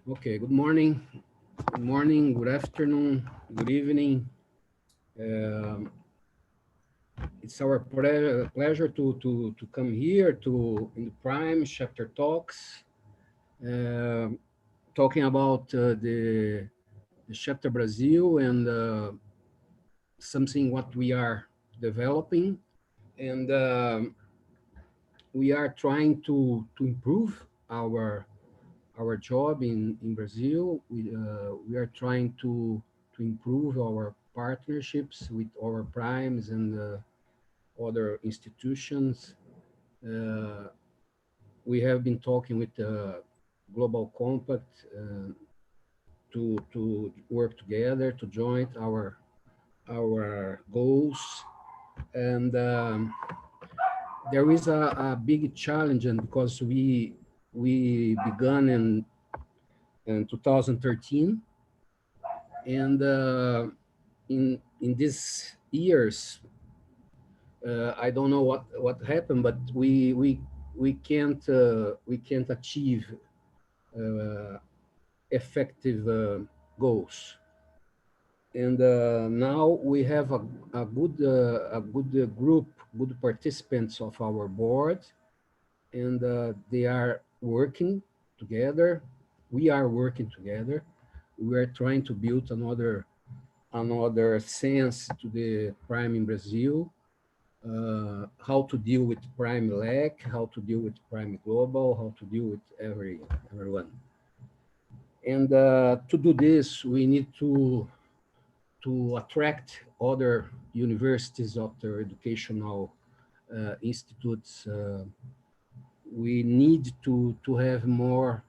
Okay, good morning. Good morning, good afternoon, good evening. Um, it's our pleasure to come here to in the PRME Chapter Talks, uh, talking about the Chapter Brazil and something what we are developing. And we are trying to improve our job in Brazil. We are trying to improve our partnerships with our primes and other institutions. Uh, we have been talking with the Global Compact to work together to join our goals. And there is a big challenge, and because we began in 2013, and in these years, I don't know what happened, but we can't achieve uh, effective goals. And now we have a good group, good participants of our board, and they are working together. We are working together. We are trying to build another sense to the prime in Brazil, how to deal with prime lack, how to deal with prime global, how to deal with everyone. And to do this, we need to attract other universities, other educational institutes. We need to have more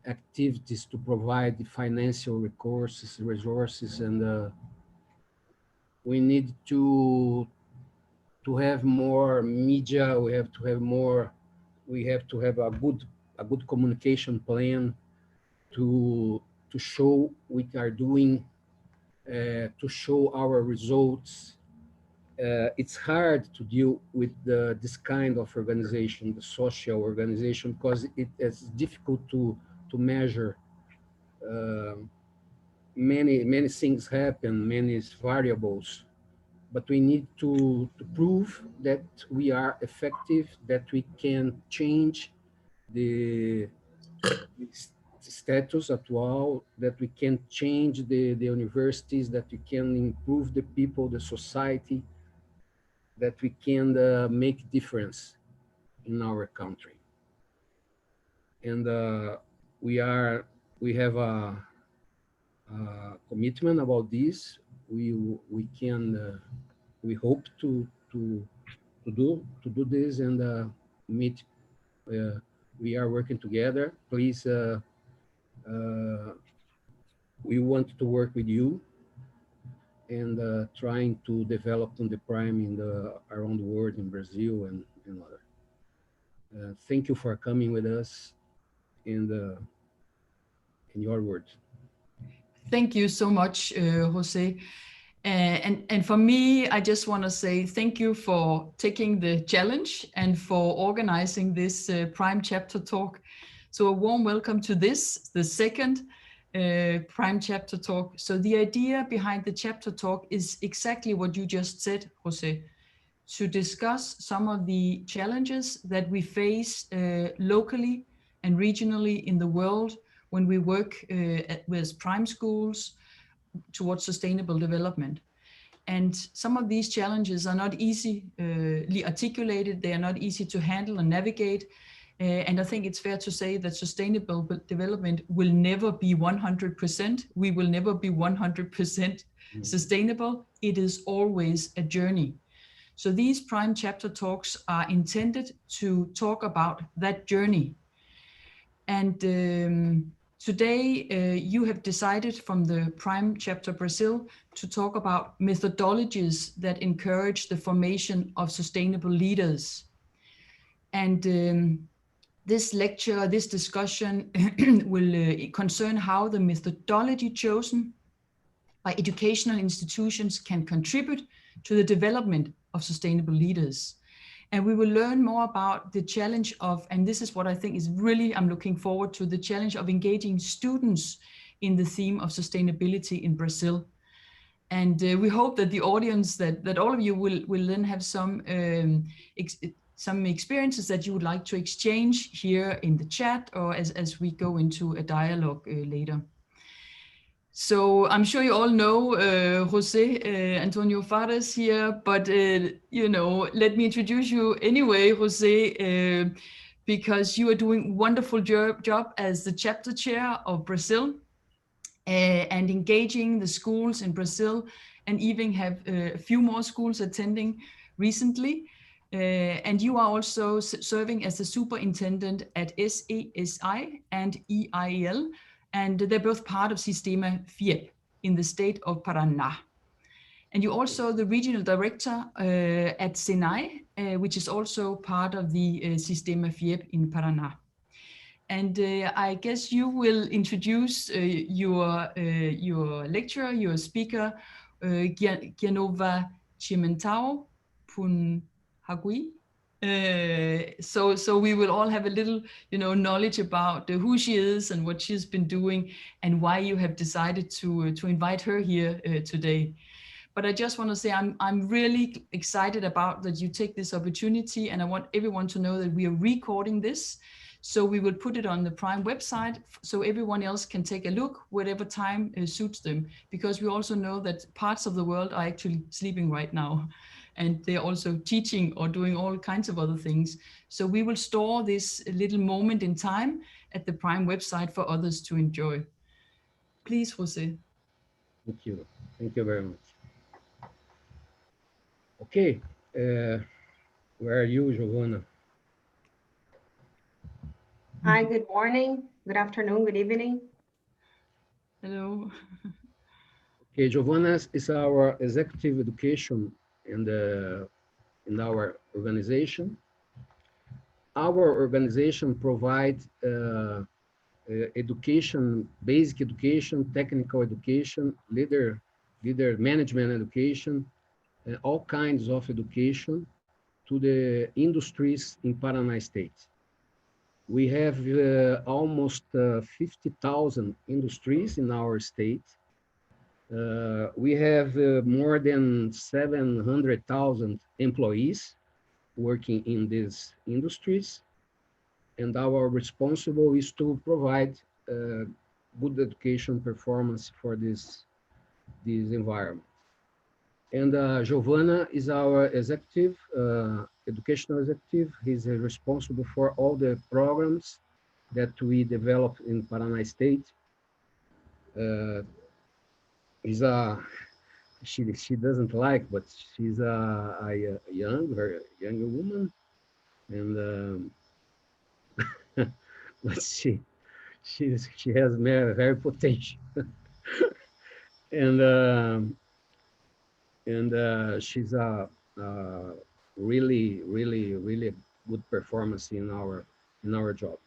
activities to provide the financial resources, and we need to have more media. We have to have a good communication plan to show we are doing, to show our results. It's hard to deal with this kind of organization, the social organization, because it's difficult to measure. Uh, many things happen, many variables, but we need to prove that we are effective, that we can change the status actual, that we can change the universities, that we can improve the people, the society, that we can make difference in our country. And we have a commitment about this. We can we hope to do this and meet. Uh, we are working together. Please, we want to work with you and trying to develop on the prime in around the world, in Brazil and other. Thank you for coming with us in your words. Thank you so much, Jose. And for me, I just want to say thank you for taking the challenge and for organizing this Prime Chapter Talk. So a warm welcome to this, the second Prime Chapter Talk. So the idea behind the Chapter Talk is exactly what you just said, Jose, to discuss some of the challenges that we face locally and regionally in the world when we work with prime schools towards sustainable development. And some of these challenges are not easily articulated, they are not easy to handle and navigate. And I think it's fair to say that sustainable development will never be 100%. We will never be 100% sustainable. It is always a journey. So these Prime Chapter Talks are intended to talk about that journey. And today you have decided from the Prime Chapter Brazil to talk about methodologies that encourage the formation of sustainable leaders. And this lecture, this discussion will concern how the methodology chosen by educational institutions can contribute to the development of sustainable leaders. And we will learn more about the challenge of, and this is what I think is really, I'm looking forward to, the challenge of engaging students in the theme of sustainability in Brazil. And we hope that the audience, that all of you will then have some experiences that you would like to exchange here in the chat, or as we go into a dialogue later. So I'm sure you all know José Antonio Fares here, but you know, let me introduce you anyway, José, because you are doing wonderful job as the chapter chair of Brazil, and engaging the schools in Brazil, and even have a few more schools attending recently. And you are also serving as the superintendent at SESI and EIL, and they're both part of Sistema Fiep in the state of Paraná. And you're also the regional director at SENAI, which is also part of the Sistema Fiep in Paraná. And I guess you will introduce your lecturer, your speaker, Giovana Chimentao Punhagui. So we will all have a little, you know, knowledge about who she is and what she's been doing, and why you have decided to invite her here today. But I just want to say I'm really excited about that you take this opportunity, and I want everyone to know that we are recording this. So we will put it on the PRIME website so everyone else can take a look whatever time suits them, because we also know that parts of the world are actually sleeping right now, and they're also teaching or doing all kinds of other things. So we will store this little moment in time at the PRIME website for others to enjoy. Please, José. Thank you. Thank you very much. Okay, where are you, Giovana? Hi, good morning, good afternoon, good evening. Hello. Okay, Giovana is our executive education in our organization. Our organization provides education, basic education, technical education, leader management education, and all kinds of education to the industries in Paraná state. We have almost 50,000 industries in our state. We have more than 700,000 employees working in these industries, and our responsible is to provide good education performance for this environment. And Giovana is our executive, educational executive. He's responsible for all the programs that we develop in Paraná state. She doesn't like, but she's a very young woman, and but she has very potential, and she's a really good performance in our job,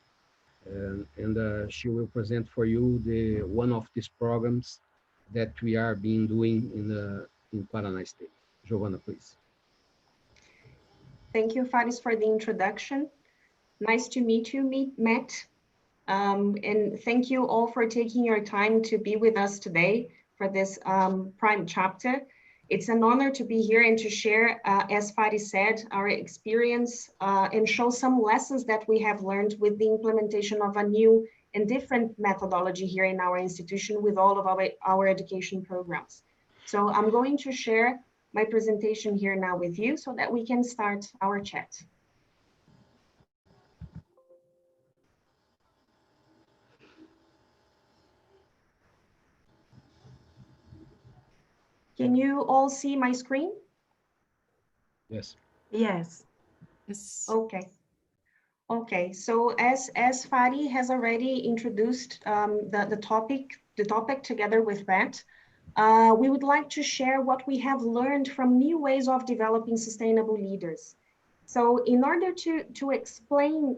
and she will present for you one of these programs that we are doing in Paraná state. Giovana, please. Thank you, Fares, for the introduction. Nice to meet you, Matt. And thank you all for taking your time to be with us today for this PRIME chapter. It's an honor to be here and to share, as Fares said, our experience and show some lessons that we have learned with the implementation of a new and different methodology here in our institution with all of our education programs. So I'm going to share my presentation here now with you so that we can start our chat. Can you all see my screen? Yes. Yes. Yes. Okay. Okay, so as Fadi has already introduced the topic together with Matt, we would like to share what we have learned from new ways of developing sustainable leaders. So in order to explain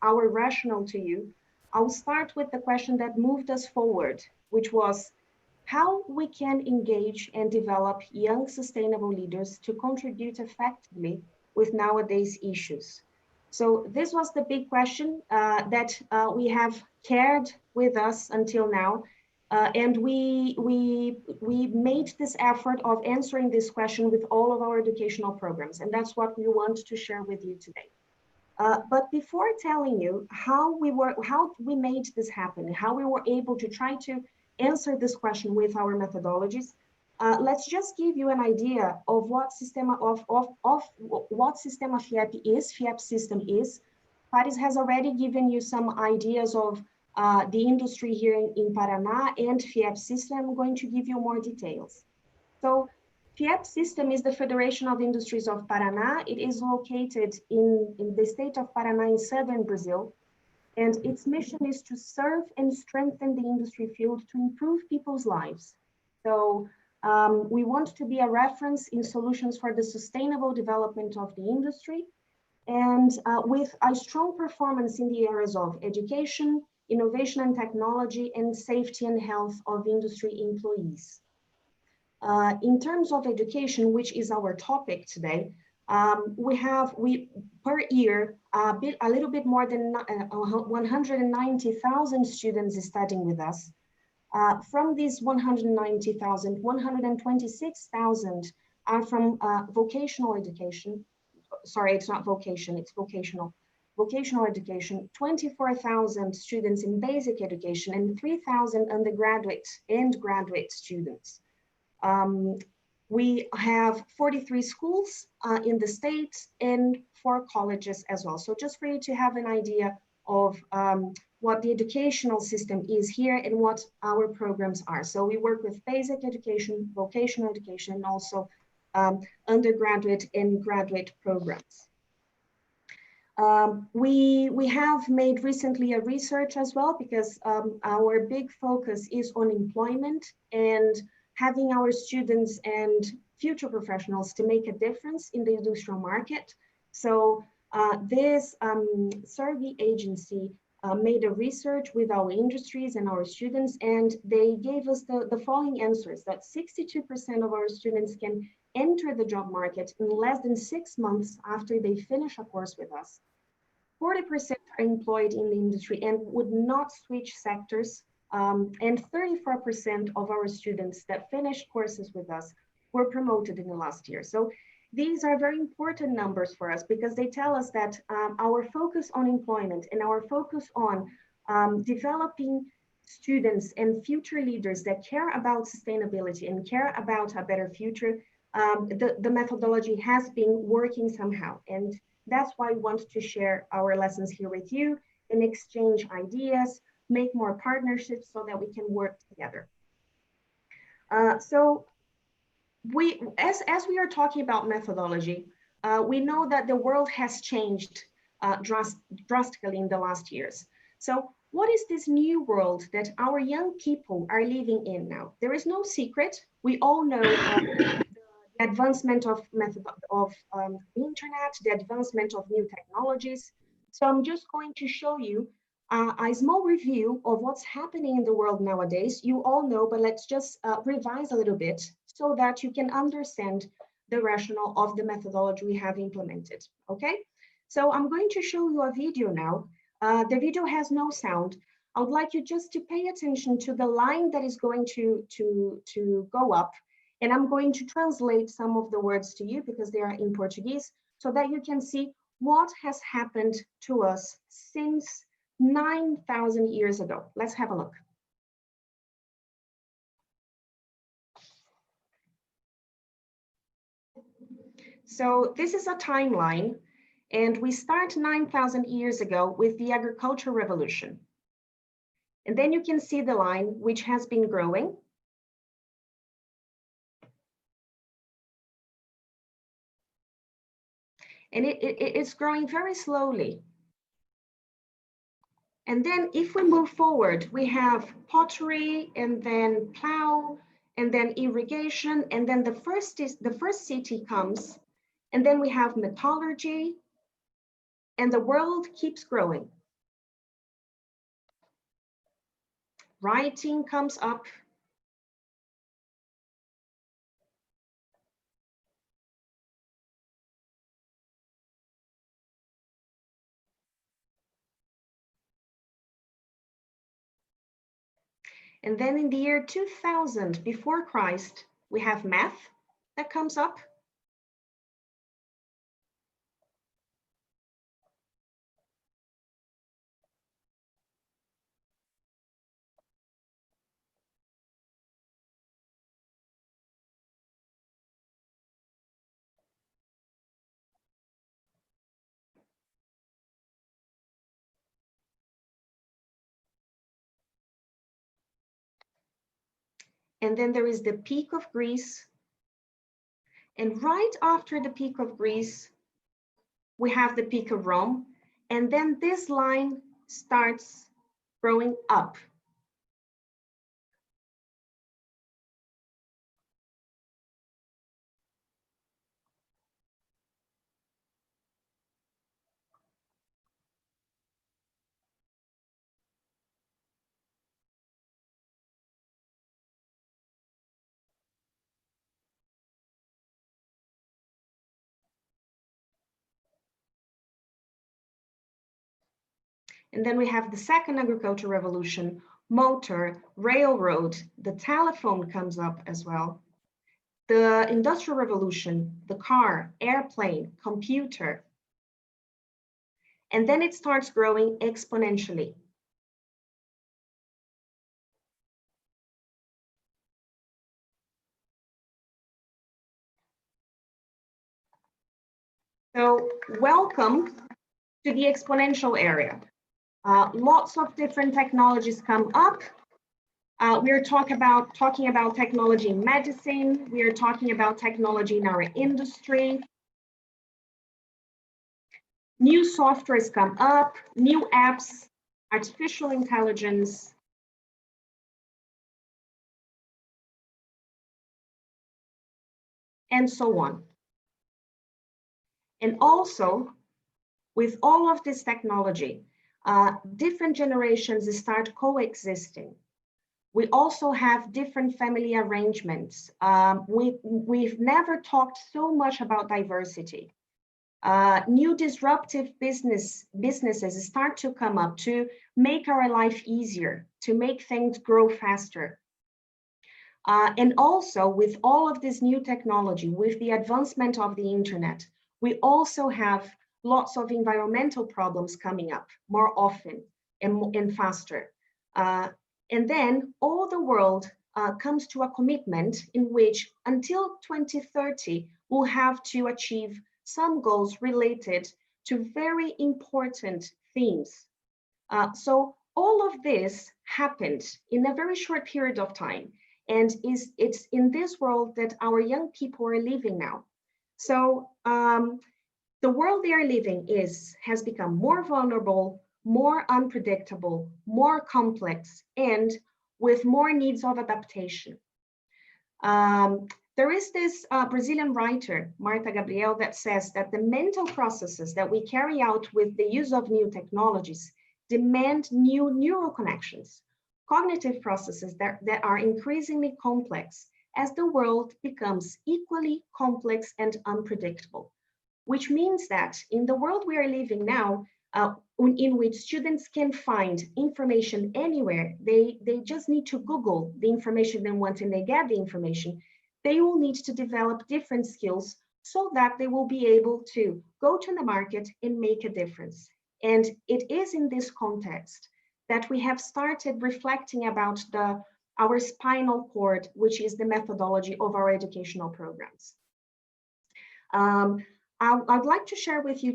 our rationale to you, I'll start with the question that moved us forward, which was how we can engage and develop young sustainable leaders to contribute effectively with nowadays issues. So this was the big question that we have carried with us until now. And we made this effort of answering this question with all of our educational programs. And that's what we want to share with you today. But before telling you how we made this happen, how we were able to try to answer this question with our methodologies, let's just give you an idea of what what Sistema Fiep is, FIAT System is. Fares has already given you some ideas of the industry here in Paraná and FIAT System. I'm going to give you more details. So FIAT System is the Federation of Industries of Paraná. It is located in the state of Paraná in southern Brazil. And its mission is to serve and strengthen the industry field to improve people's lives. So we want to be a reference in solutions for the sustainable development of the industry, and with a strong performance in the areas of education, innovation and technology, and safety and health of industry employees. In terms of education, which is our topic today, we per year a little bit more than 190,000 students studying with us. From these 190,000, 126,000 are from vocational education. Sorry, it's not vocation, it's vocational. Vocational education, 24,000 students in basic education, and 3,000 undergraduate and graduate students. We have 43 schools in the state and 4 colleges as well. So just for you to have an idea of what the educational system is here and what our programs are. So we work with basic education, vocational education, and also undergraduate and graduate programs. We have made recently a research as well, because our big focus is on employment and having our students and future professionals to make a difference in the industrial market. So this survey agency made a research with our industries and our students, and they gave us the following answers: that 62% of our students can enter the job market in less than 6 months after they finish a course with us. 40% are employed in the industry and would not switch sectors. And 34% of our students that finished courses with us were promoted in the last year. So these are very important numbers for us, because they tell us that our focus on employment and our focus on developing students and future leaders that care about sustainability and care about a better future, the methodology has been working somehow. And that's why we want to share our lessons here with you and exchange ideas, make more partnerships so that we can work together. So as we are talking about methodology, we know that the world has changed drastically in the last years. So what is this new world that our young people are living in now? There is no secret. We all know the advancement of the internet, the advancement of new technologies. So I'm just going to show you a small review of what's happening in the world nowadays. You all know, but let's just revise a little bit so that you can understand the rationale of the methodology we have implemented, okay? So I'm going to show you a video now. The video has no sound. I would like you just to pay attention to the line that is going to go up, and I'm going to translate some of the words to you because they are in Portuguese, so that you can see what has happened to us since 9,000 years ago. Let's have a look. So this is a timeline, and we start 9,000 years ago with the agricultural revolution. And then you can see the line, which has been growing. And it's growing very slowly. And then if we move forward, we have pottery, and then plow, and then irrigation, and then the first city comes, and then we have metallurgy, and the world keeps growing. Writing comes up. And then in the year 2000, before Christ, we have math that comes up. And then there is the peak of Greece. And right after the peak of Greece, we have the peak of Rome. And then this line starts growing up. And then we have the second agricultural revolution, motor, railroad, the telephone comes up as well. The industrial revolution, the car, airplane, computer. And then it starts growing exponentially. So welcome to the exponential area. Lots of different technologies come up. We're talking about technology in medicine. We are talking about technology in our industry. New softwares come up, new apps, artificial intelligence. And so on. And also, with all of this technology, different generations start coexisting. We also have different family arrangements. We've never talked so much about diversity. New disruptive businesses start to come up to make our life easier, to make things grow faster. And also with all of this new technology, with the advancement of the internet, we also have lots of environmental problems coming up more often and faster. And then all the world comes to a commitment in which until 2030, we'll have to achieve some goals related to very important themes. So all of this happened in a very short period of time. And it's in this world that our young people are living now. So the world they are living has become more vulnerable, more unpredictable, more complex, and with more needs of adaptation. There is this Brazilian writer, Marta Gabriel, that says that the mental processes that we carry out with the use of new technologies demand new neural connections, cognitive processes that are increasingly complex as the world becomes equally complex and unpredictable. Which means that in the world we are living now, in which students can find information anywhere, they just need to Google the information they want and they get the information, they will need to develop different skills so that they will be able to go to the market and make a difference. And it is in this context that we have started reflecting about our spinal cord, which is the methodology of our educational programs. I'd like to share with you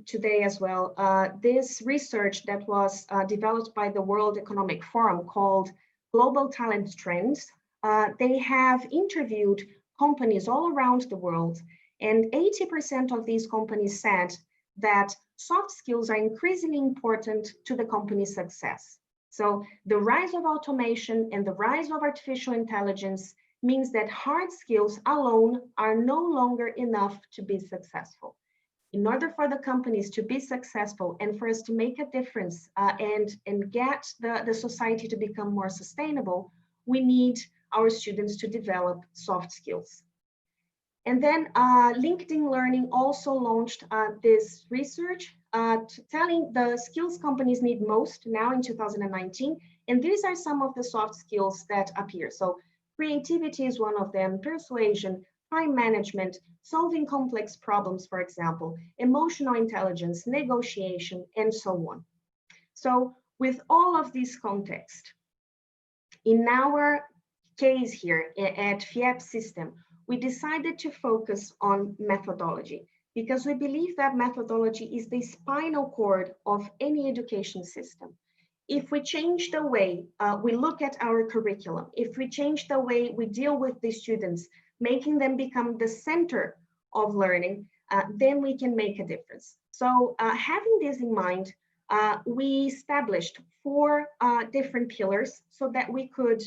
today as well this research that was developed by the World Economic Forum called Global Talent Trends. They have interviewed companies all around the world, and 80% of these companies said that soft skills are increasingly important to the company's success. So the rise of automation and the rise of artificial intelligence means that hard skills alone are no longer enough to be successful. In order for the companies to be successful and for us to make a difference and get the society to become more sustainable, we need our students to develop soft skills. And then LinkedIn Learning also launched this research telling the skills companies need most now in 2019. And these are some of the soft skills that appear. So creativity is one of them, persuasion, time management, solving complex problems, for example, emotional intelligence, negotiation, and so on. So with all of this context, in our case here at FIAT System, we decided to focus on methodology because we believe that methodology is the spinal cord of any education system. If we change the way we look at our curriculum, if we change the way we deal with the students, making them become the center of learning, then we can make a difference. So having this in mind, we established 4 different pillars so that we could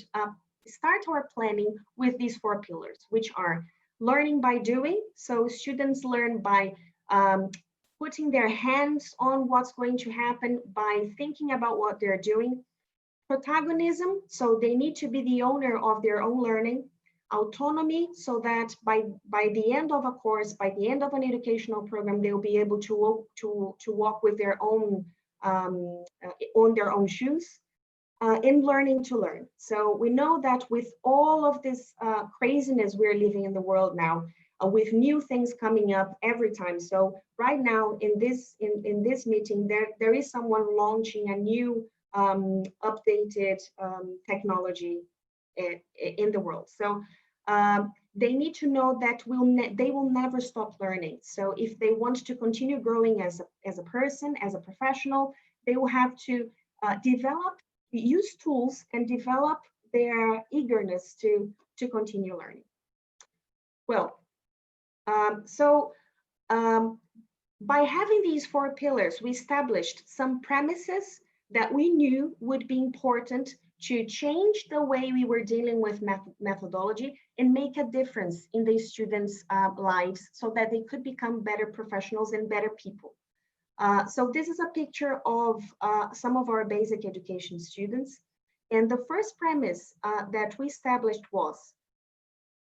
start our planning with these 4 pillars, which are learning by doing. So students learn by putting their hands on what's going to happen, by thinking about what they're doing. Protagonism, so they need to be the owner of their own learning. Autonomy, so that by the end of a course, by the end of an educational program, they'll be able to walk with their own, on their own shoes. In learning to learn. So we know that with all of this craziness we're living in the world now, with new things coming up every time. So right now in this meeting, there is someone launching a new updated technology in the world. So they need to know that they will never stop learning. So if they want to continue growing as a person, as a professional, they will have to use tools and develop their eagerness to continue learning. Well, by having these 4 pillars, we established some premises that we knew would be important to change the way we were dealing with methodology and make a difference in the students' lives so that they could become better professionals and better people. So this is a picture of some of our basic education students. And the first premise that we established was,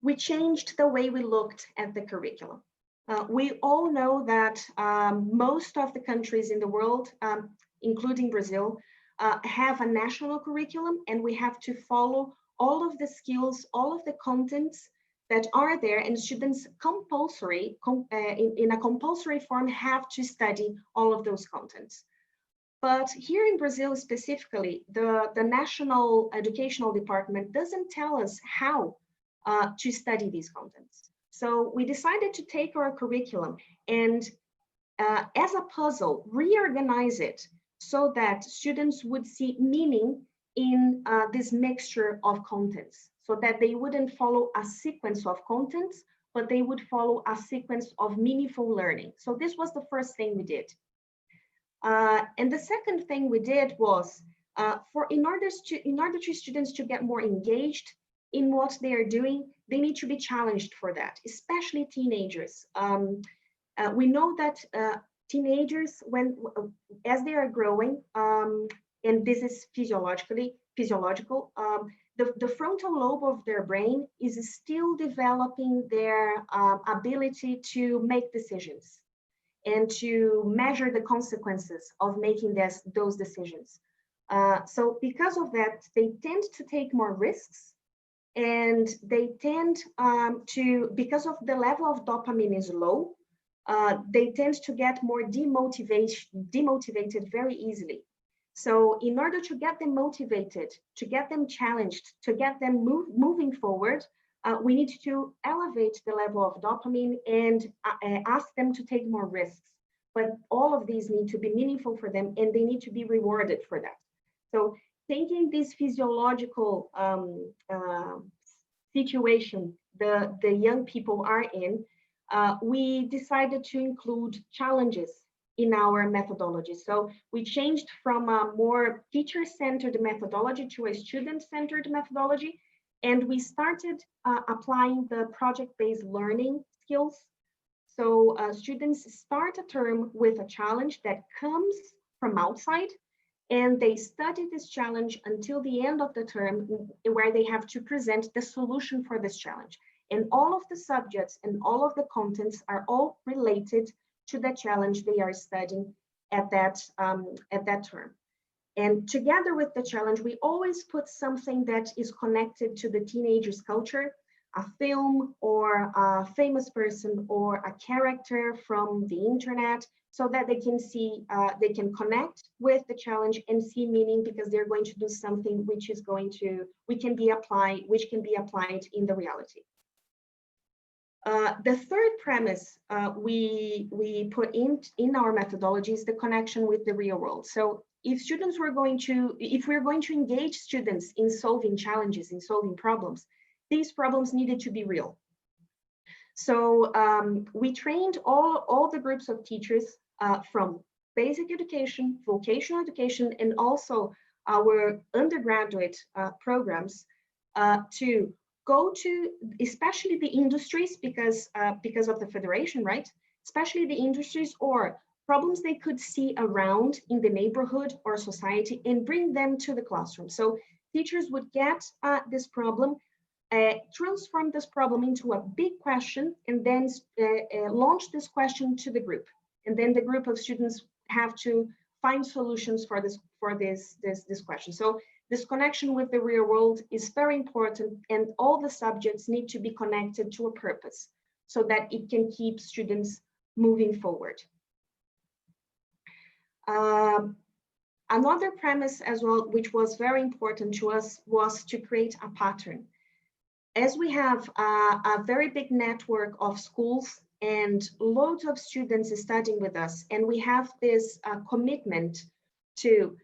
we changed the way we looked at the curriculum. We all know that most of the countries in the world, including Brazil, have a national curriculum, and we have to follow all of the skills, all of the contents that are there, and students in a compulsory form have to study all of those contents. But here in Brazil specifically, the National Educational Department doesn't tell us how to study these contents. So we decided to take our curriculum and as a puzzle, reorganize it so that students would see meaning in this mixture of contents, so that they wouldn't follow a sequence of contents, but they would follow a sequence of meaningful learning. So this was the first thing we did. And the second thing we did was, in order to students to get more engaged in what they are doing, they need to be challenged for that, especially teenagers. We know that teenagers, as they are growing, and this is physiological, the frontal lobe of their brain is still developing their ability to make decisions and to measure the consequences of making those decisions. So because of that, they tend to take more risks, and they tend because of the level of dopamine is low, they tend to get more demotivated very easily. So in order to get them motivated, to get them challenged, to get them moving forward, we need to elevate the level of dopamine and ask them to take more risks. But all of these need to be meaningful for them, and they need to be rewarded for that. So taking this physiological situation the young people are in, we decided to include challenges in our methodology. So we changed from a more teacher-centered methodology to a student-centered methodology, and we started applying the project-based learning skills. So students start a term with a challenge that comes from outside, and they study this challenge until the end of the term, where they have to present the solution for this challenge. And all of the subjects and all of the contents are all related to the challenge they are studying at that term. And together with the challenge, we always put something that is connected to the teenager's culture, a film or a famous person or a character from the internet, so that they can see, they can connect with the challenge and see meaning, because they're going to do something which is going to, which can be applied in the reality. The third premise we put in our methodology is the connection with the real world. So if we're going to engage students in solving challenges, in solving problems, these problems needed to be real. So we trained all the groups of teachers from basic education, vocational education, and also our undergraduate programs to go to especially the industries, because of the federation, right? Especially the industries or problems they could see around in the neighborhood or society, and bring them to the classroom. So teachers would get this problem, transform this problem into a big question, and then launch this question to the group. And then the group of students have to find solutions for this question. So this connection with the real world is very important, and all the subjects need to be connected to a purpose so that it can keep students moving forward. Another premise as well, which was very important to us, was to create a pattern. As we have a very big network of schools and loads of students studying with us, and we have this commitment to,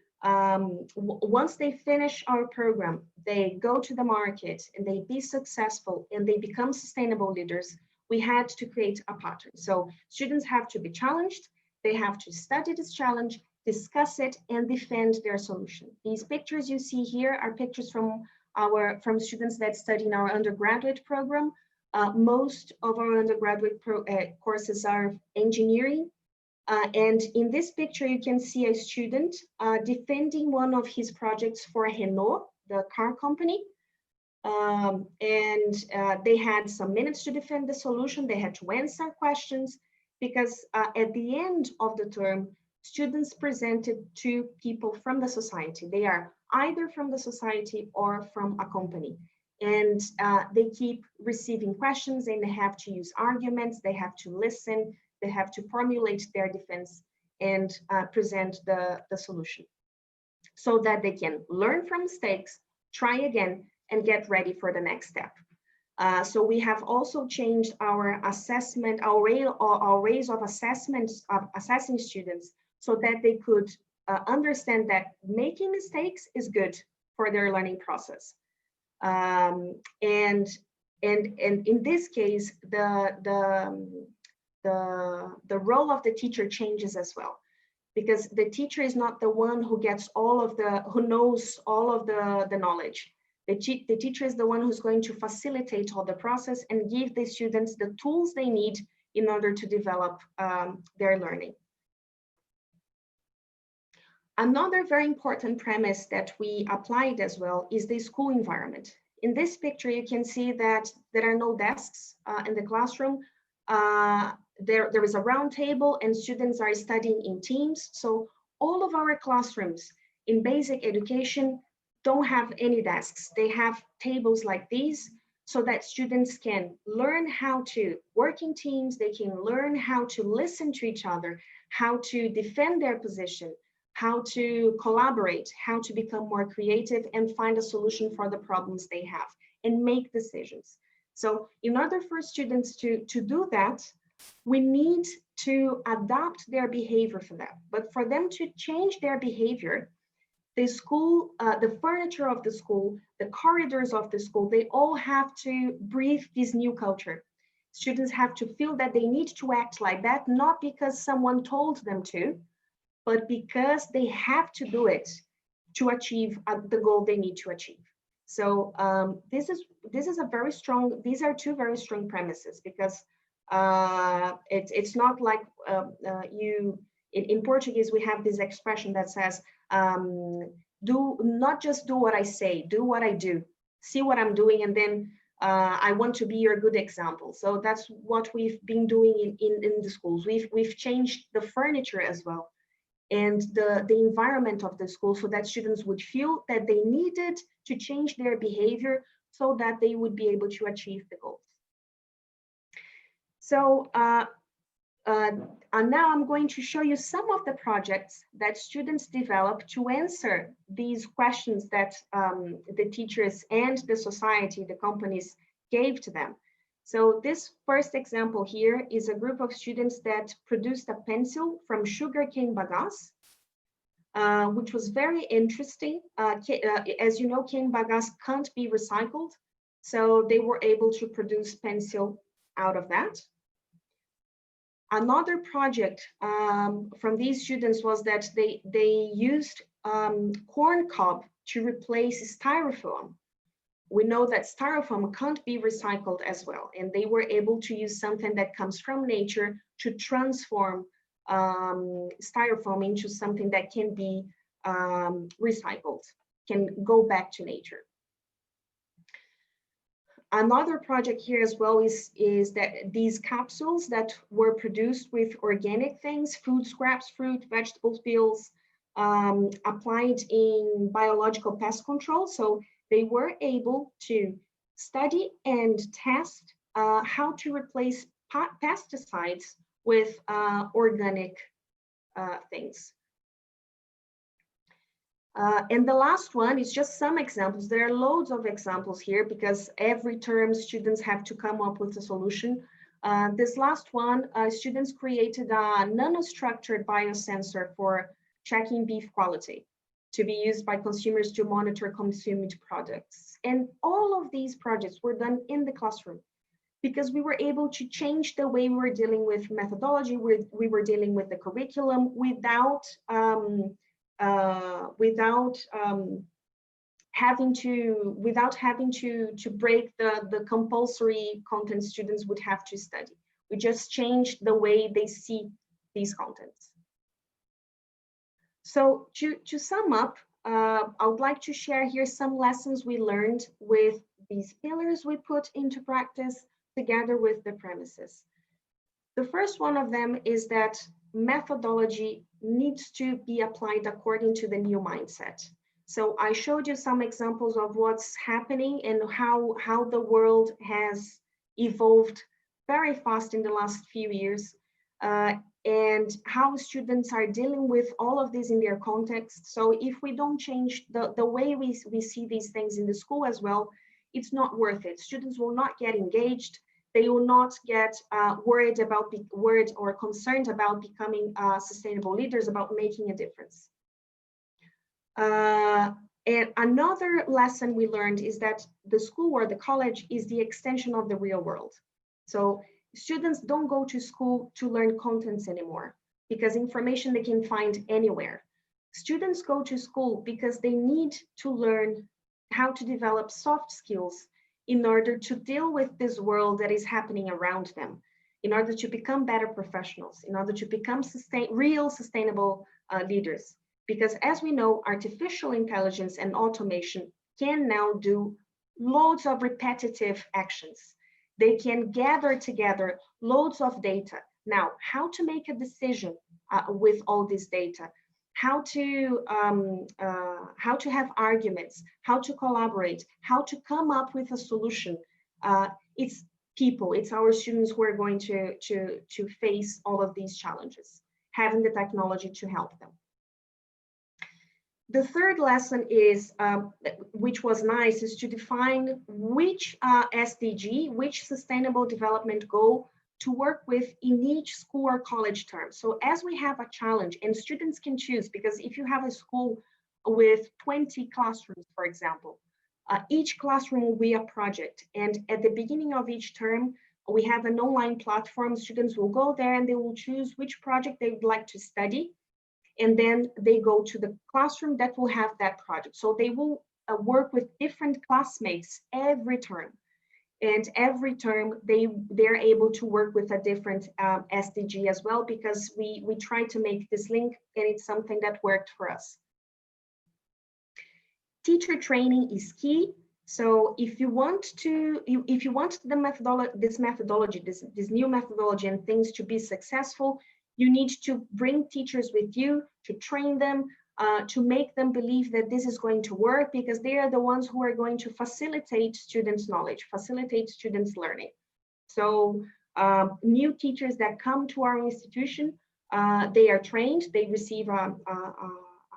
once they finish our program, they go to the market and they be successful and they become sustainable leaders, we had to create a pattern. So students have to be challenged, they have to study this challenge, discuss it, and defend their solution. These pictures you see here are pictures from students that study in our undergraduate program. Most of our undergraduate courses are engineering. And in this picture, you can see a student defending one of his projects for Renault, the car company. They had some minutes to defend the solution. They had to answer questions, because at the end of the term, students presented to people from the society. They are either from the society or from a company. And they keep receiving questions, and they have to use arguments, they have to listen, they have to formulate their defense and present the solution, so that they can learn from mistakes, try again, and get ready for the next step. So we have also changed our assessment, our ways of assessing students, so that they could understand that making mistakes is good for their learning process. And in this case, the role of the teacher changes as well, because the teacher is not the one who gets who knows all of the knowledge. The teacher is the one who's going to facilitate all the process and give the students the tools they need in order to develop their learning. Another very important premise that we applied as well is the school environment. In this picture, you can see that there are no desks in the classroom. There is a round table, and students are studying in teams. So all of our classrooms in basic education don't have any desks. They have tables like these, so that students can learn how to work in teams. They can learn how to listen to each other, how to defend their position, how to collaborate, how to become more creative and find a solution for the problems they have, and make decisions. So in order for students to do that, we need to adapt their behavior for that. But for them to change their behavior, the school, the furniture of the school, the corridors of the school, they all have to breathe this new culture. Students have to feel that they need to act like that, not because someone told them to, but because they have to do it to achieve the goal they need to achieve. So this is a very strong, these are two very strong premises, because it's not like in Portuguese, we have this expression that says, not just do what I say, do what I do. See what I'm doing, and then I want to be your good example. So that's what we've been doing in the schools. We've changed the furniture as well, and the environment of the school, so that students would feel that they needed to change their behavior so that they would be able to achieve the goals. So and now I'm going to show you some of the projects that students developed to answer these questions that the teachers and the society, the companies gave to them. So this first example here is a group of students that produced a pencil from sugarcane bagasse, which was very interesting. As you know, cane bagasse can't be recycled, so they were able to produce pencil out of that. Another project from these students was that they used corn cob to replace styrofoam. We know that styrofoam can't be recycled as well, and they were able to use something that comes from nature to transform styrofoam into something that can be recycled, can go back to nature. Another project here as well is that these capsules that were produced with organic things, food scraps, fruit, vegetable peels, applied in biological pest control. So they were able to study and test how to replace pesticides with organic things. And the last one is just some examples. There are loads of examples here because every term students have to come up with a solution. This last one, students created a nanostructured biosensor for checking beef quality to be used by consumers to monitor consumed products. And all of these projects were done in the classroom because we were able to change the way we were dealing with methodology, we were dealing with the curriculum without having to break the compulsory content students would have to study. We just changed the way they see these contents. So to sum up, I would like to share here some lessons we learned with these pillars we put into practice together with the premises. The first one of them is that methodology needs to be applied according to the new mindset. So I showed you some examples of what's happening and how the world has evolved very fast in the last few years, and how students are dealing with all of this in their context. So if we don't change the way we see these things in the school as well, it's not worth it. Students will not get engaged. They will not get worried or concerned about becoming sustainable leaders, about making a difference. And another lesson we learned is that the school or the college is the extension of the real world. So students don't go to school to learn contents anymore because information they can find anywhere. Students go to school because they need to learn how to develop soft skills in order to deal with this world that is happening around them, in order to become better professionals, in order to become real sustainable leaders. Because as we know, artificial intelligence and automation can now do loads of repetitive actions. They can gather together loads of data. Now, how to make a decision with all this data, how to have arguments, how to collaborate, how to come up with a solution. It's people, it's our students who are going to face all of these challenges, having the technology to help them. The third lesson is, which was nice, is to define which SDG, which sustainable development goal to work with in each school or college term. So as we have a challenge, and students can choose, because if you have a school with 20 classrooms, for example, each classroom will be a project. And at the beginning of each term, we have an online platform. Students will go there and they will choose which project they would like to study. And then they go to the classroom that will have that project. So they will work with different classmates every term. And every term, they're able to work with a different SDG as well, because we try to make this link, and it's something that worked for us. Teacher training is key. So if you want this new methodology and things to be successful, you need to bring teachers with you, to train them, to make them believe that this is going to work, because they are the ones who are going to facilitate students' knowledge, facilitate students' learning. So new teachers that come to our institution, they are trained, they receive a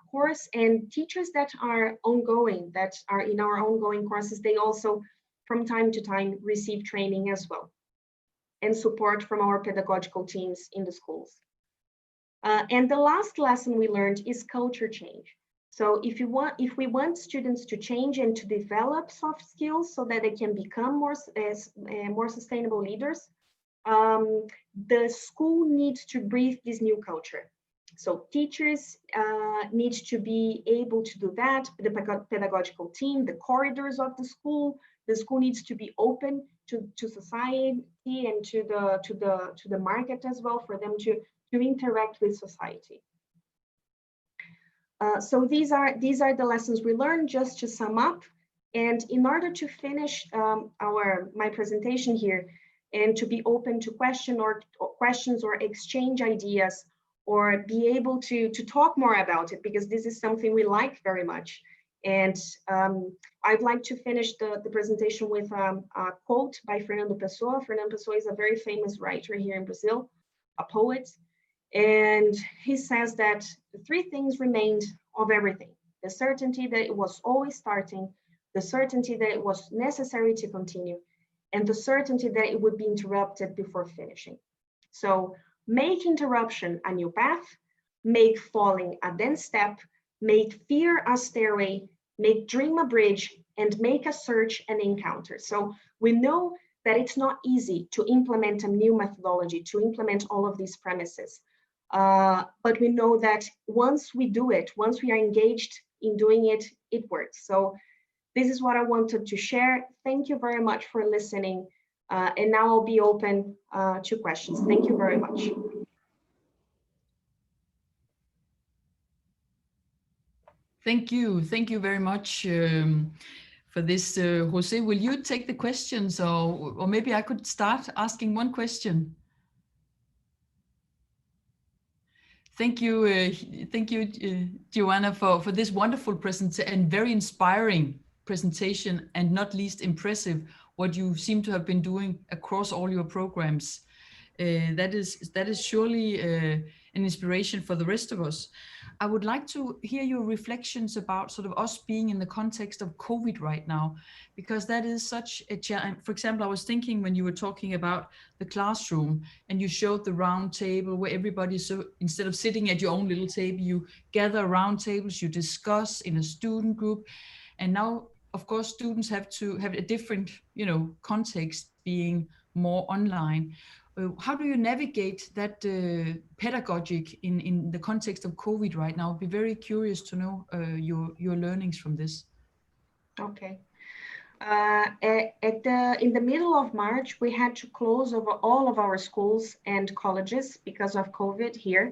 course, and teachers that are ongoing, that are in our ongoing courses, they also from time to time receive training as well, and support from our pedagogical teams in the schools. And the last lesson we learned is culture change. So if we want students to change and to develop soft skills so that they can become more sustainable leaders, the school needs to breathe this new culture. So teachers need to be able to do that. The pedagogical team, the corridors of the school needs to be open to society and to the market as well, for them to interact with society. So these are the lessons we learned, just to sum up. And in order to finish my presentation here, and to be open to questions or exchange ideas, or be able to talk more about it, because this is something we like very much. And I'd like to finish the presentation with a quote by Fernando Pessoa. Fernando Pessoa is a very famous writer here in Brazil, a poet. And he says that the three things remained of everything: the certainty that it was always starting, the certainty that it was necessary to continue, and the certainty that it would be interrupted before finishing. So make interruption a new path, make falling a dense step, make fear a stairway, make dream a bridge, and make a search an encounter. So we know that it's not easy to implement a new methodology, to implement all of these premises. But we know that once we do it, once we are engaged in doing it, it works. So this is what I wanted to share. Thank you very much for listening. And now I'll be open to questions. Thank you very much. Thank you very much for this, Jose. Will you take the questions, or maybe I could start asking one question? Thank you, Giovana, for this wonderful presentation and very inspiring presentation, and not least impressive what you seem to have been doing across all your programs. That is surely an inspiration for the rest of us. I would like to hear your reflections about sort of us being in the context of COVID right now, because that is such a challenge. For example, I was thinking when you were talking about the classroom and you showed the round table where everybody, so instead of sitting at your own little table, you gather around tables, you discuss in a student group. And now, of course, students have to have a different, context, being more online. How do you navigate that pedagogic in the context of COVID right now? I'd be very curious to know your learnings from this. Okay. In the middle of March, we had to close over all of our schools and colleges because of COVID here.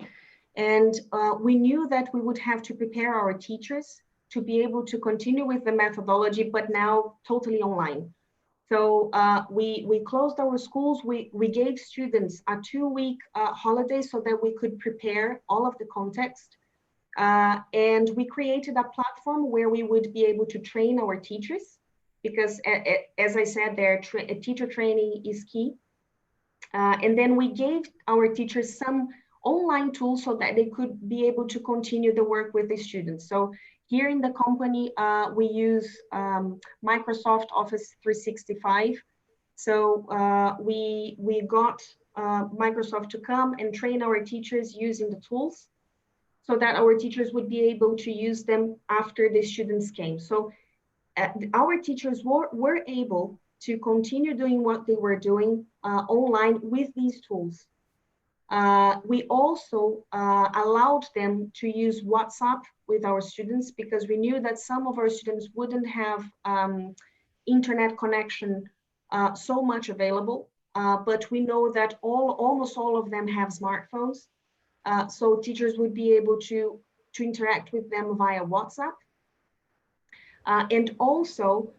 And we knew that we would have to prepare our teachers to be able to continue with the methodology, but now totally online. So we closed our schools. We gave students a 2-week holiday so that we could prepare all of the context. And we created a platform where we would be able to train our teachers, because as I said, teacher training is key. And then we gave our teachers some online tools so that they could be able to continue the work with the students. So here in the company, we use Microsoft Office 365. So we got Microsoft to come and train our teachers using the tools, so that our teachers would be able to use them after the students came. So our teachers were able to continue doing what they were doing online with these tools. We also allowed them to use WhatsApp with our students, because we knew that some of our students wouldn't have internet connection so much available, but we know that almost all of them have smartphones. So teachers would be able to interact with them via WhatsApp. And also,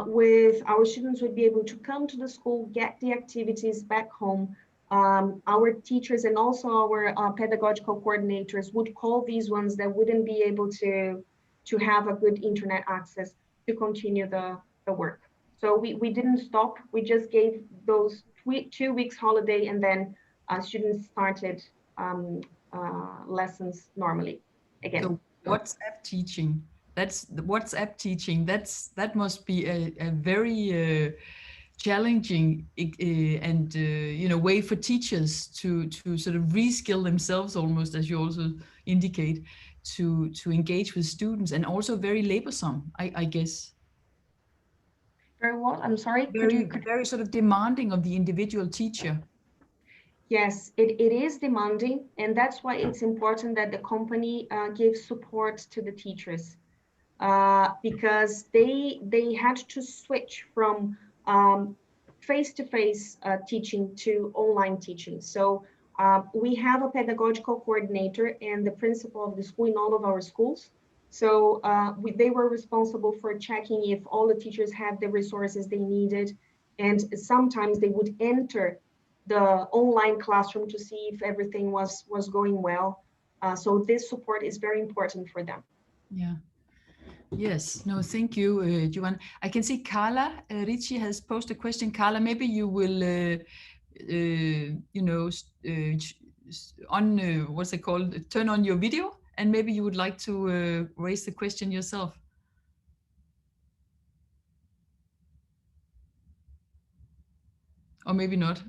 with our students would be able to come to the school, get the activities back home. Our teachers and also our pedagogical coordinators would call these ones that wouldn't be able to have a good internet access to continue the work. So we didn't stop. We just gave those 2 weeks holiday, and then students started lessons normally again. So WhatsApp teaching. That's the WhatsApp teaching. That must be a very challenging and way for teachers to sort of reskill themselves, almost, as you also indicate, to engage with students, and also very laborsome, I guess. Very what? I'm sorry. Very sort of demanding of the individual teacher. Yes, it is demanding, and that's why it's important that the company gives support to the teachers, because they had to switch from face-to-face teaching to online teaching. So we have a pedagogical coordinator and the principal of the school in all of our schools. So they were responsible for checking if all the teachers had the resources they needed, and sometimes they would enter the online classroom to see if everything was going well. So this support is very important for them. Yeah. Yes. No, thank you, Giovana. I can see Carla Ricci has posted a question. Carla, maybe you will, what's it called? Turn on your video, and maybe you would like to raise the question yourself. Or maybe not.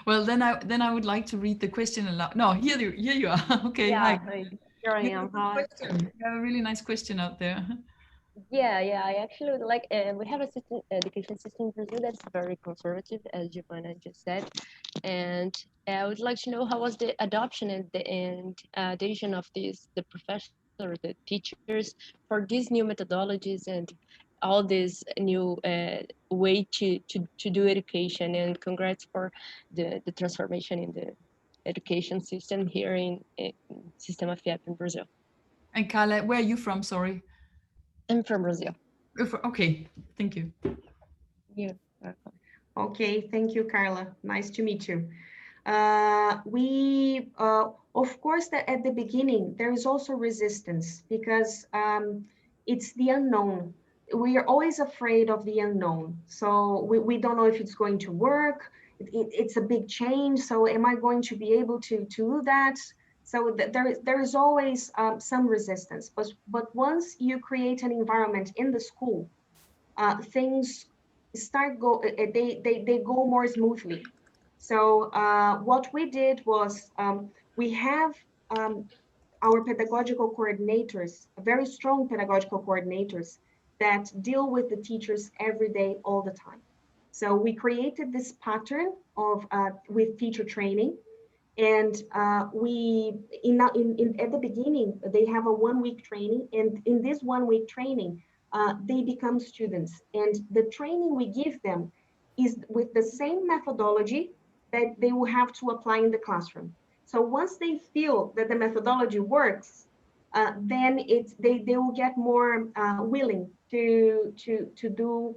Well, then I would like to read the question aloud. No, here you are. Okay. Yeah, Hi. here I am. Hi. You have a really nice question out there. Yeah. I actually would like. We have a education system in Brazil that's very conservative, as Giovana just said, and I would like to know how was the adoption and the addition of the professors, the teachers, for these new methodologies and all this new way to do education. And congrats for the transformation in the education system here in Sistema Fiep in Brazil. And Carla, where are you from? Sorry. I'm from Brazil. Okay, thank you. Yeah. Okay, thank you, Carla. Nice to meet you. We, of course, that at the beginning, there is also resistance because it's the unknown. We are always afraid of the unknown. So we don't know if it's going to work. It's a big change. So am I going to be able to do that? So there is always some resistance. But once you create an environment in the school, things they go more smoothly. So what we did was we have our pedagogical coordinators, very strong pedagogical coordinators that deal with the teachers every day, all the time. So we created this pattern of with teacher training, and at the beginning they have a 1 week training, and in this 1 week training they become students, and the training we give them is with the same methodology that they will have to apply in the classroom. So once they feel that the methodology works, then they will get more willing to do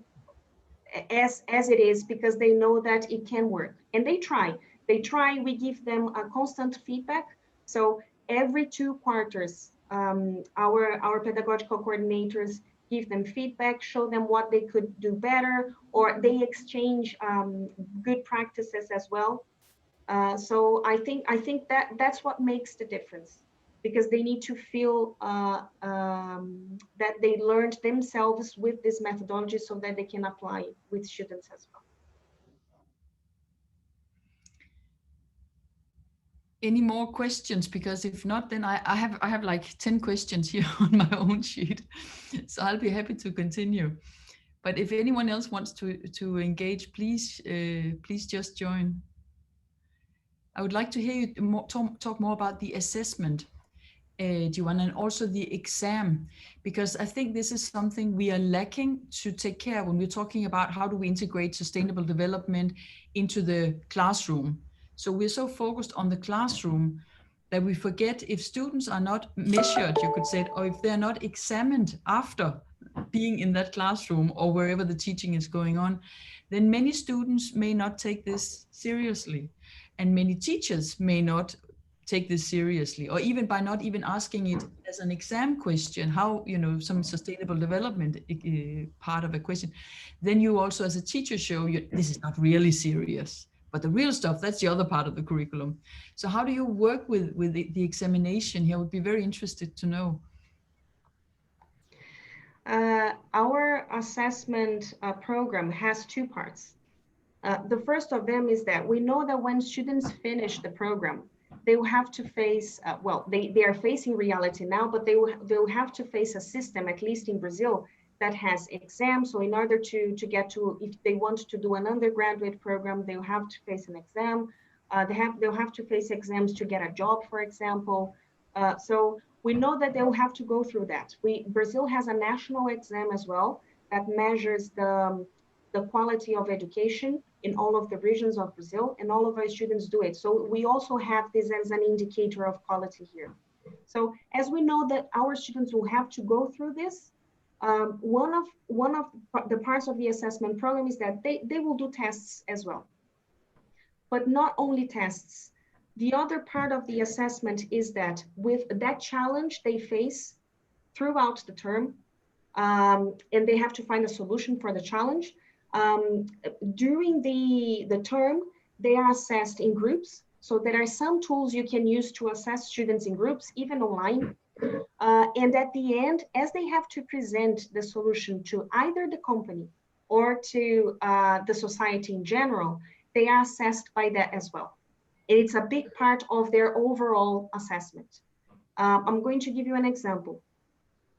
as it is, because they know that it can work, and they try. We give them a constant feedback. So every 2 quarters, our pedagogical coordinators give them feedback, show them what they could do better, or they exchange good practices as well. So I think that's what makes the difference, because they need to feel that they learned themselves with this methodology so that they can apply it with students as well. Any more questions? Because if not, then I have like 10 questions here on my own sheet. So I'll be happy to continue. But if anyone else wants to engage, please just join. I would like to hear you talk more about the assessment, Giovana, and also the exam, because I think this is something we are lacking to take care of when we're talking about how do we integrate sustainable development into the classroom. So we're so focused on the classroom that we forget if students are not measured, you could say, or if they're not examined after being in that classroom or wherever the teaching is going on, then many students may not take this seriously, and many teachers may not take this seriously, or even by not even asking it as an exam question, how, you know, some sustainable development part of a question, then you also as a teacher show you this is not really serious, but the real stuff, that's the other part of the curriculum. So how do you work with the examination here? I would be very interested to know. Our assessment program has two parts. The first of them is that we know that when students finish the program, they will have to face, well, they are facing reality now, but they will have to face a system, at least in Brazil, that has exams. So in order to get to, if they want to do an undergraduate program, they'll have to face an exam. They'll have to face exams to get a job, for example. So we know that they'll have to go through that. Brazil has a national exam as well that measures the quality of education in all of the regions of Brazil, and all of our students do it. So we also have this as an indicator of quality here. So as we know that our students will have to go through this, one of the parts of the assessment program is that they will do tests as well. But not only tests. The other part of the assessment is that with that challenge they face throughout the term, and they have to find a solution for the challenge. During the term, they are assessed in groups. So there are some tools you can use to assess students in groups, even online. And at the end, as they have to present the solution to either the company or to the society in general, they are assessed by that as well. And it's a big part of their overall assessment. I'm going to give you an example.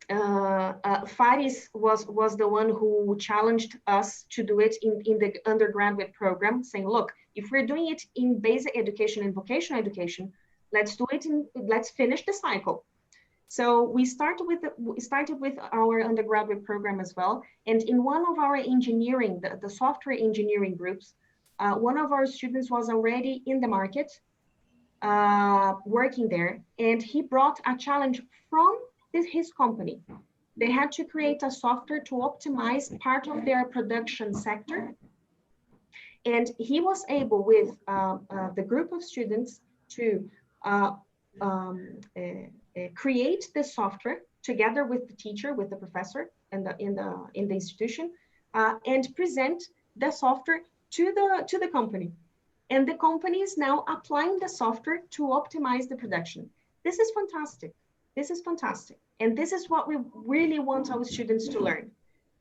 Fares was the one who challenged us to do it in the undergraduate program, saying, look, if we're doing it in basic education and vocational education, let's do it let's finish the cycle. So we started with our undergraduate program as well. And in one of our engineering, the software engineering groups, one of our students was already in the market, working there, and he brought a challenge from his company. They had to create a software to optimize part of their production sector. And he was able, with the group of students, to create the software together with the teacher, with the professor in the institution, and present the software to the company. And the company is now applying the software to optimize the production. This is fantastic. This is fantastic. And this is what we really want our students to learn,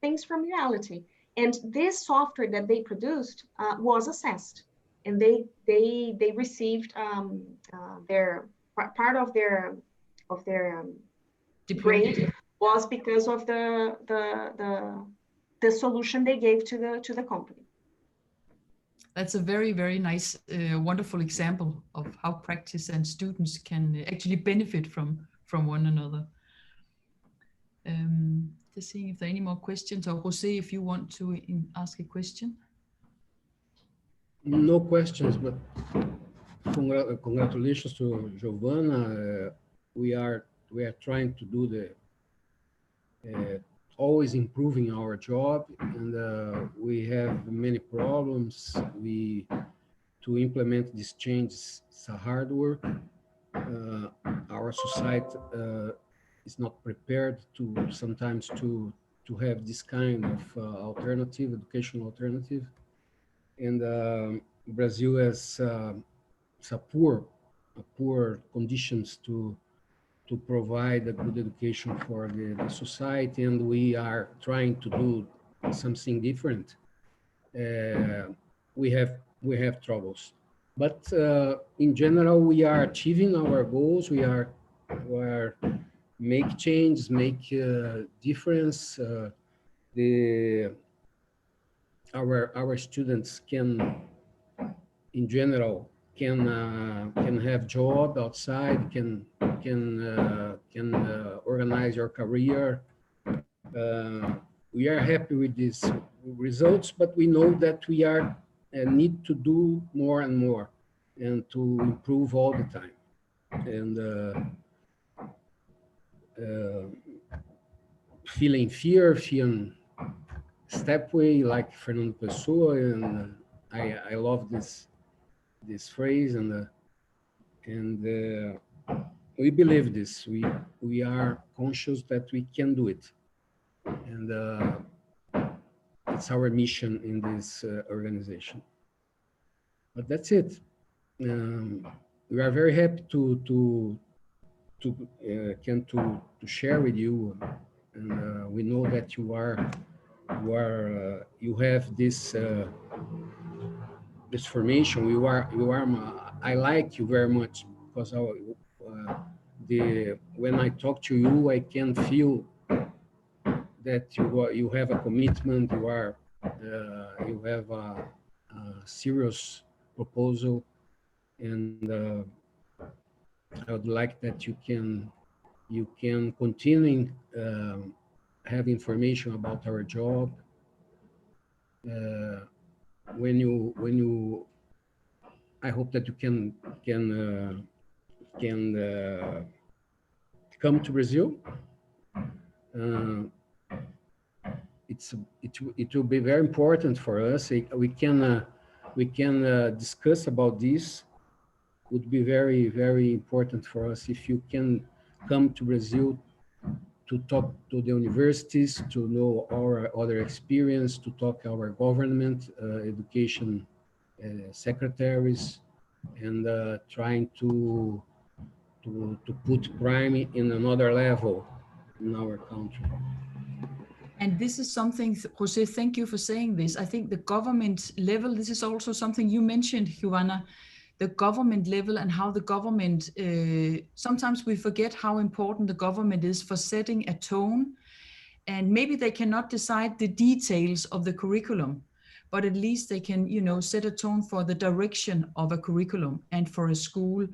things from reality. And this software that they produced was assessed, and they received their part of their grade was because of the solution they gave to the company. That's a very, very nice, wonderful example of how practice and students can actually benefit from one another. Just seeing if there are any more questions, or José, if you want to ask a question. No questions, but congratulations to Giovana. We are trying to do always improving our job, and we have many problems. To implement these changes, it's a hard work. Our society is not prepared sometimes to have this kind of educational alternative. And Brazil has poor conditions to provide a good education for the society, and we are trying to do something different. We have troubles, but in general, we are achieving our goals. We are make changes, make difference. Our students can, in general, can have job outside, can organize your career. We are happy with these results, but we know that we need to do more and more, and to improve all the time. And feeling fear, feeling stepway like Fernando Pessoa, and I love this phrase, and we believe this. We are conscious that we can do it, and it's our mission in this organization. But that's it. We are very happy to share with you, and we know that you have this this formation. I like you very much because when I talk to you, I can feel that you have a commitment. You have a serious proposal, and I would like that you can continue have information about our job. I hope that you can come to Brazil. It will be very important for us. We can discuss about this. Would be very, very important for us if you can come to Brazil to talk to the universities, to know our other experience, to talk our government, education secretaries, and trying to put PRME in another level in our country. And this is something, Jose, thank you for saying this. I think the government level, this is also something you mentioned, Giovana, the government level and how the government, sometimes we forget how important the government is for setting a tone. And maybe they cannot decide the details of the curriculum, but at least they can, set a tone for the direction of a curriculum and for a school.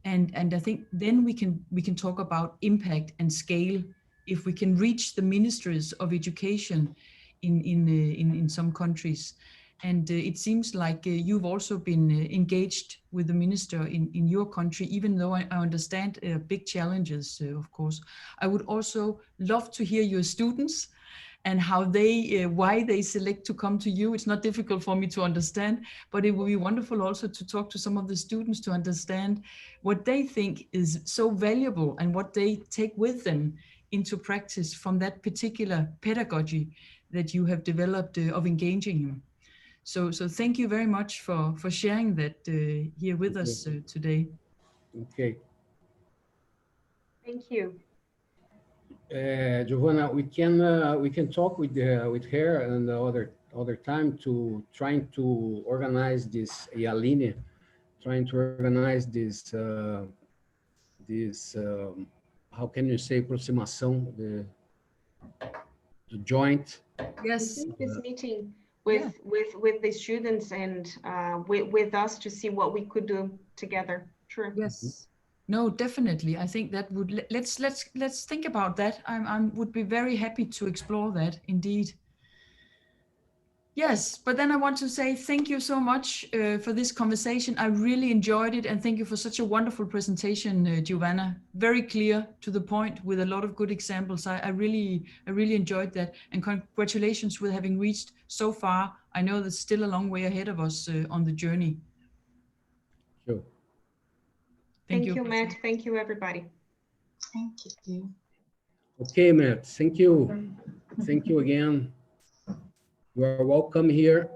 And I think then we can talk about impact and scale if we can reach the ministries of education in some countries. And it seems like you've also been engaged with the minister in your country, even though I understand big challenges, of course. I would also love to hear your students and how why they select to come to you. It's not difficult for me to understand, but it would be wonderful also to talk to some of the students to understand what they think is so valuable and what they take with them into practice from that particular pedagogy that you have developed of engaging him. So thank you very much for sharing that here with us today. Okay. Thank you. Giovana, we can talk with her and the other time to trying to organize this Aline, trying to organize this how can you say aproximação, the joint. Yes. This meeting with the students and with us to see what we could do together. Sure. Yes. No, definitely. I think that would let's think about that. I would be very happy to explore that indeed. Yes, but then I want to say thank you so much for this conversation. I really enjoyed it, and thank you for such a wonderful presentation, Giovana. Very clear, to the point, with a lot of good examples. I really enjoyed that, and congratulations with having reached so far. I know there's still a long way ahead of us on the journey. Sure. Thank you, Matt. Thank you, everybody. Thank you. Okay, Matt. Thank you. Thank you again. You are welcome here.